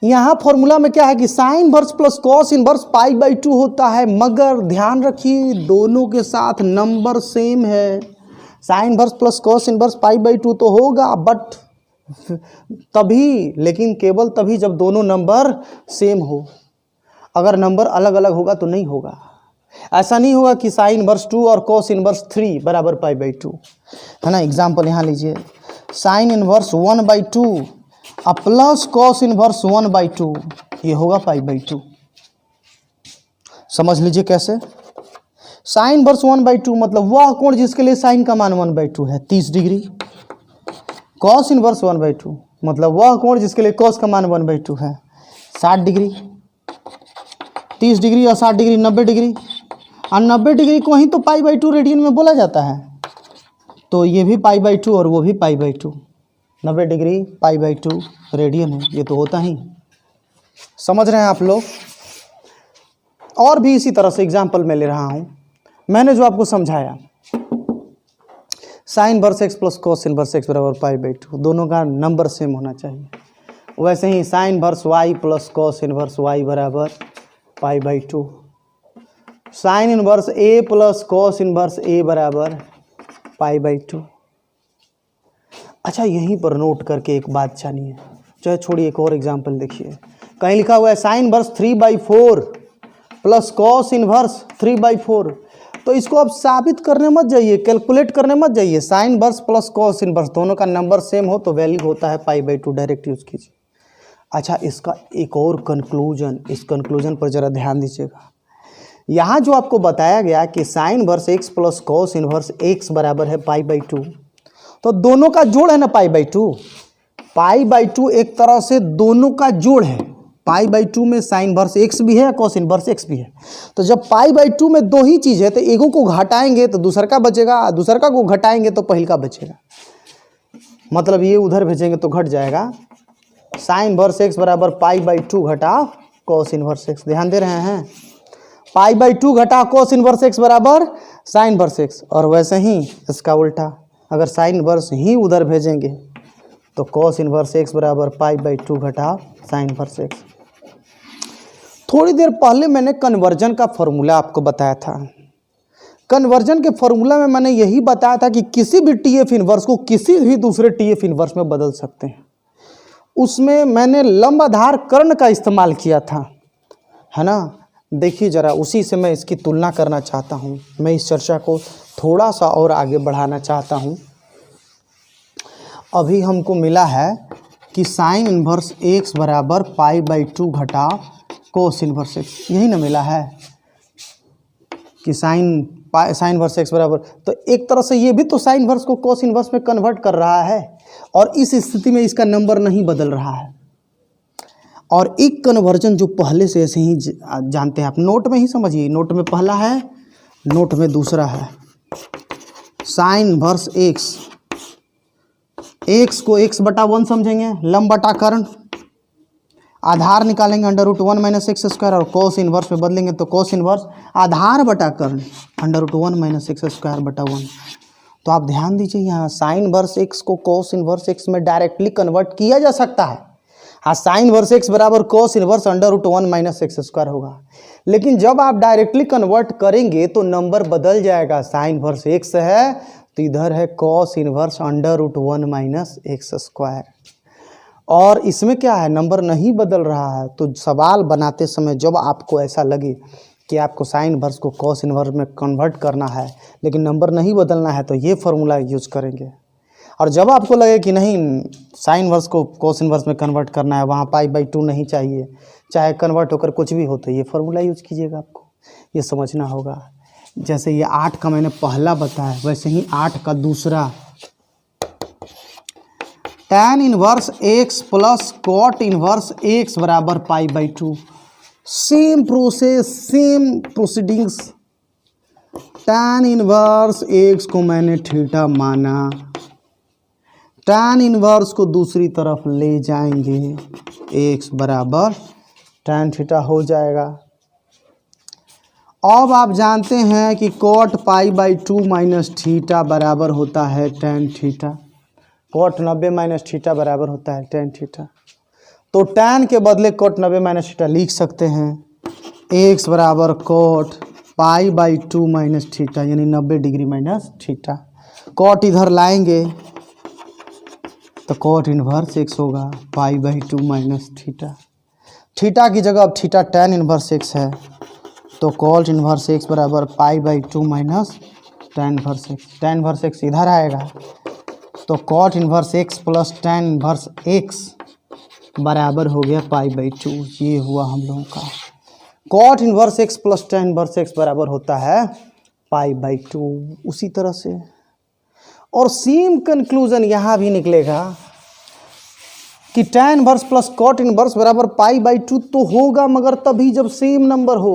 यहाँ फॉर्मूला में क्या है कि sine inverse plus cos inverse π/2 होता है, मगर ध्यान रखिए दोनों के साथ नंबर सेम है, sine inverse plus cos inverse pi by 2 तो होगा, बट तभी, लेकिन केवल तभी जब दोनों नंबर सेम हो। अगर नंबर अलग अलग होगा तो नहीं होगा। ऐसा नहीं होगा कि साइन इनवर्स 2 और कॉस इनवर्स 3 बराबर पाई बाई 2, है ना। एग्जाम्पल यहाँ लीजिए, साइन इनवर्स 1/2 और प्लस कॉस इनवर्स 1/2, ये होगा पाई बाई 2। समझ लीजिए कैसे। साइन इनवर्स 1/2 मतलब वह कोण जिसके लिए साइन का मान 1/2 है, 30 डिग्री। कॉस इनवर्स 1/2 मतलब वह कोण जिसके लिए कॉस का मान 1/2 है, 60 डिग्री। 30 डिग्री और 60 डिग्री 90 डिग्री, और 90 डिग्री को ही तो पाई बाई 2 रेडियन में बोला जाता है। तो ये भी पाई बाई 2 और वो भी पाई by 2, 90 degree pi by 2 radian है, ये तो होता ही। समझ रहे हैं आप लोग। और भी इसी तरह से एग्जाम्पल मैं ले रहा हूँ, मैंने जो आपको समझाया, sign inverse x plus cos inverse x बराबर पाई बाई 2, दोनों का नंबर सेम होना चाहिए। वैसे ही sine inverse y plus cos inverse y बराबर pi by 2, sine inverse a plus cos inverse a बराबर पाई बाई 2। अच्छा, यहीं पर नोट करके एक बात जानिए, चाहे छोड़िए, एक और एग्जाम्पल देखिए। कहीं लिखा हुआ है sine inverse 3/4 plus cos inverse 3/4। तो इसको आप साबित करने मत जाइए, कैलकुलेट करने मत जाइए। Sign inverse plus cos inverse दोनों का नंबर सेम हो तो वैल्यू होता है पाई बाई 2, डायरेक्ट यूज कीजिए। अच्छा, इसका एक और कंक्लूजन, इस कंक्लूजन पर ज़रा ध्यान दीजिएगा। यहाँ जो आपको बताया गया कि sine inverse x plus cos inverse x बराबर है पाई बाई 2, तो दोनों का जोड़ है ना पाई बाई 2। पाई बाई 2 एक तरह से दोनों का जोड़ है। पाई बाई 2 में साइन इनवर्स एक्स भी है, कॉस इनवर्स एक्स भी है। तो जब पाई बाई 2 में दो ही चीज़ है तो एगो को घटाएंगे तो दूसर का बचेगा, दूसर का को घटाएंगे तो पहिल का बचेगा। मतलब ये उधर भेजेंगे तो घट जाएगा। साइन इनवर्स एक्स बराबर पाई बाई 2 घटा कॉस इनवर्स एक्स। ध्यान दे रहे हैं, पाई बाई 2 घटा कॉस इनवर्स एक्स बराबर साइन इनवर्स एक्स। और वैसे ही इसका उल्टा, अगर साइन इनवर्स ही उधर भेजेंगे तो कॉस इनवर्स एक्स बराबर पाई बाई 2 घटा साइन इनवर्स एक्स। थोड़ी देर पहले मैंने कन्वर्जन का फॉर्मूला आपको बताया था। कन्वर्जन के फॉर्मूला में मैंने यही बताया था कि किसी भी टीएफ इनवर्स को किसी भी दूसरे टीएफ इनवर्स में बदल सकते हैं। उसमें मैंने लंबाधार कर्ण का इस्तेमाल किया था, है ना। देखिए ज़रा, उसी से मैं इसकी तुलना करना चाहता हूँ। मैं इस चर्चा को थोड़ा सा और आगे बढ़ाना चाहता हूँ। अभी हमको मिला है कि साइन इनवर्स एक्स बराबर पाई बाई 2 घटा कोस इनवर्स एक्स, यही ना मिला है कि साइन इनवर्स एक्स बराबर। तो एक तरह से ये भी तो साइन इनवर्स को कोस इनवर्स में कन्वर्ट कर रहा है, और इस स्थिति में इसका नंबर नहीं बदल रहा है। और एक कन्वर्जन जो पहले से ऐसे ही जानते हैं आप, नोट में ही समझिए। नोट में पहला है, नोट में दूसरा है। साइन इनवर्स एक्स, एक्स को x/1 समझेंगे, लंब बटा कर्ण, आधार निकालेंगे √1 माइनस एक्स स्क्वायर, और कोस इनवर्स में बदलेंगे तो कोस इनवर्स आधार बटा कर्ण √1 माइनस एक्स स्क्वायर बटा 1। तो आप ध्यान दीजिए, यहाँ साइन इनवर्स एक्स को कोस इनवर्स एक्स में डायरेक्टली कन्वर्ट किया जा सकता है। हाँ, साइन इनवर्स एक्स बराबर cos inverse √1 minus x square होगा। लेकिन जब आप डायरेक्टली कन्वर्ट करेंगे तो नंबर बदल जाएगा। साइन इनवर्स एक्स है तो इधर है cos inverse √1 minus x square, और इसमें क्या है, नंबर नहीं बदल रहा है। तो सवाल बनाते समय जब आपको ऐसा लगे कि आपको साइन इनवर्स को कॉस इनवर्स में कन्वर्ट करना है लेकिन नंबर नहीं बदलना है, तो ये फॉर्मूला यूज करेंगे। और जब आपको लगे कि नहीं, साइन इनवर्स को कॉस इनवर्स में कन्वर्ट करना है, वहाँ पाई बाई 2 नहीं चाहिए, चाहे कन्वर्ट होकर कुछ भी हो, तो ये फॉर्मूला यूज कीजिएगा। आपको ये समझना होगा। जैसे ये 8 का मैंने पहला बताया, वैसे ही 8 का दूसरा, tan inverse x plus cot inverse x बराबर pi by 2। Same process, same proceedings. tan inverse x को मैंने थीटा माना, tan इनवर्स को दूसरी तरफ ले जाएंगे, एक्स बराबर tan थीटा हो जाएगा। अब आप जानते हैं कि cot pi by 2 minus theta बराबर होता है tan theta. Cot 90 minus theta बराबर होता है tan थीटा। तो tan के बदले कॉट 90 माइनस थीटा लिख सकते हैं। एक्स बराबर cot pi by 2 minus theta, यानी 90 डिग्री माइनस थीटा। कॉट इधर लाएंगे तो कॉट इनवर्स एक्स होगा π/2 माइनस थीटा। थीटा की जगह अब थीटा tan इनवर्स एक्स है तो कॉट इनवर्स एक्स बराबर π/2 minus tan inverse x. tan inverse x इधर आएगा तो cot inverse x plus tan inverse x बराबर हो गया π/2। ये हुआ हम लोगों का cot inverse x plus tan inverse x बराबर होता है π/2। उसी तरह से और सेम कंक्लूजन यहाँ भी निकलेगा कि tan inverse plus cot inverse बराबर π/2 तो होगा मगर तभी जब सेम नंबर हो।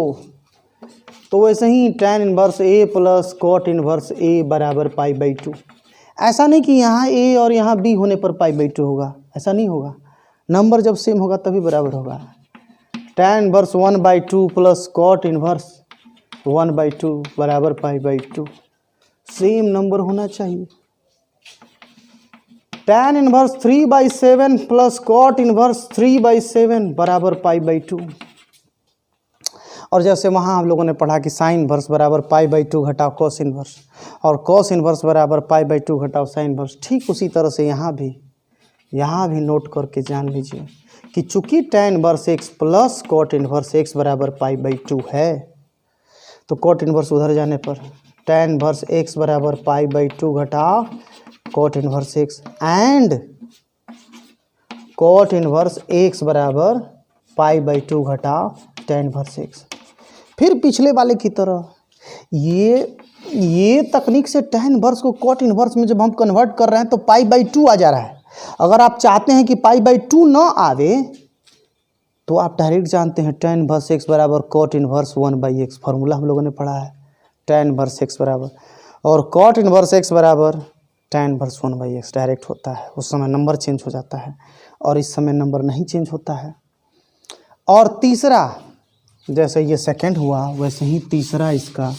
तो वैसे ही tan inverse a plus cot inverse a बराबर π/2। ऐसा नहीं कि यहाँ a और यहाँ b होने पर π/2 होगा, ऐसा नहीं होगा। नंबर जब सेम होगा तभी बराबर होगा। tan inverse 1/2 plus cot inverse 1/2 बराबर π/2। सेम नंबर होना चाहिए। tan inverse 3/7 plus cot inverse 3/7 बराबर π/2। और जैसे वहाँ हम लोगों ने पढ़ा कि साइन इनवर्स बराबर π/2 घटाओ कॉस इनवर्स और कॉस इनवर्स बराबर π/2 घटाओ साइन इनवर्स, ठीक उसी तरह से यहाँ भी नोट करके जान लीजिए कि चूंकि tan inverse x plus cot inverse x बराबर π/2 है तो कॉट इनवर्स उधर जाने पर tan इनवर्स एक्स बराबर π/2 घटाओ cot inverse X and cot inverse x बराबर π/2 घटाओ tan इनवर्स एक्स। फिर पिछले वाले की तरह ये तकनीक से tan इनवर्स को कॉट इनवर्स में जब हम कन्वर्ट कर रहे हैं तो π/2 आ जा रहा है। अगर आप चाहते हैं कि π/2 न आवे तो आप डायरेक्ट जानते हैं tan इनवर्स एक्स बराबर कॉट इनवर्स 1/x। फार्मूला हम लोगों ने पढ़ा है tan इनवर्स एक्स बराबर और कॉट इनवर्स एक्स बराबर tan इनवर्स 1/x डायरेक्ट होता है। उस समय नंबर चेंज हो जाता है और इस समय नंबर नहीं चेंज होता है। और तीसरा, जैसे ये सेकंड हुआ वैसे ही तीसरा इसका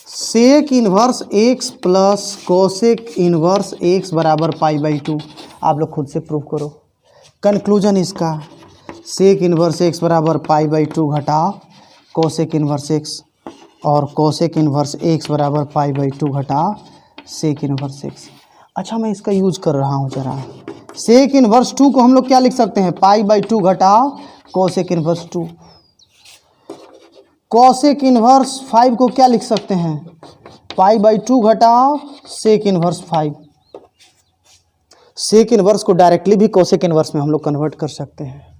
sec inverse x plus cosec inverse x बराबर π/2। आप लोग खुद से प्रूव करो। कंक्लूजन इसका सेक इनवर्स एक्स बराबर π/2 घटाओ कोसेक इनवर्स एक्स और कोसेक इनवर्स एक्स बराबर π/2 घटाओ सेक इनवर्स एक्स। अच्छा, मैं इसका यूज कर रहा हूँ जरा। सेक इनवर्स 2 को हम लोग क्या लिख सकते हैं, π/2 घटाओ कोसेक इनवर्स 2। कोसेक इनवर्स 5 को क्या लिख सकते हैं, π/2 घटाओ सेक इनवर्स 5। सेक इनवर्स को डायरेक्टली भी कोसेक इनवर्स में हम लोग कन्वर्ट कर सकते हैं।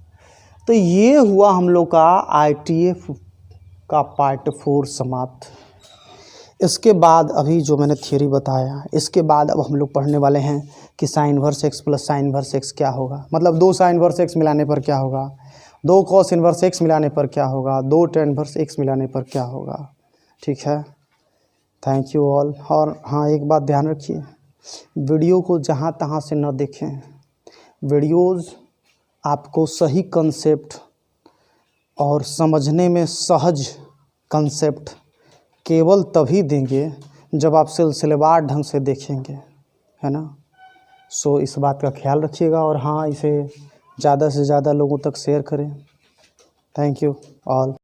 तो ये हुआ हम लोग का ITF का पार्ट 4 समाप्त। इसके बाद अभी जो मैंने थियोरी बताया, इसके बाद अब हम लोग पढ़ने वाले हैं कि sine inverse x plus sign inverse x क्या होगा, मतलब 2 साइन इनवर्स एक्स मिलाने पर क्या होगा, 2 कॉस इनवर्स एक्स मिलाने पर क्या होगा, 2 tan इनवर्स एक्स मिलाने पर क्या होगा। ठीक है, थैंक यू ऑल। और हाँ, एक बात ध्यान रखिए, वीडियो को जहाँ तहाँ से न देखें। वीडियोज़ आपको सही कंसेप्ट और समझने में सहज कंसेप्ट केवल तभी देंगे जब आप सिलसिलेवार ढंग से देखेंगे, है ना। सो इस बात का ख्याल रखिएगा और हाँ, इसे ज़्यादा से ज़्यादा लोगों तक शेयर करें। Thank you all.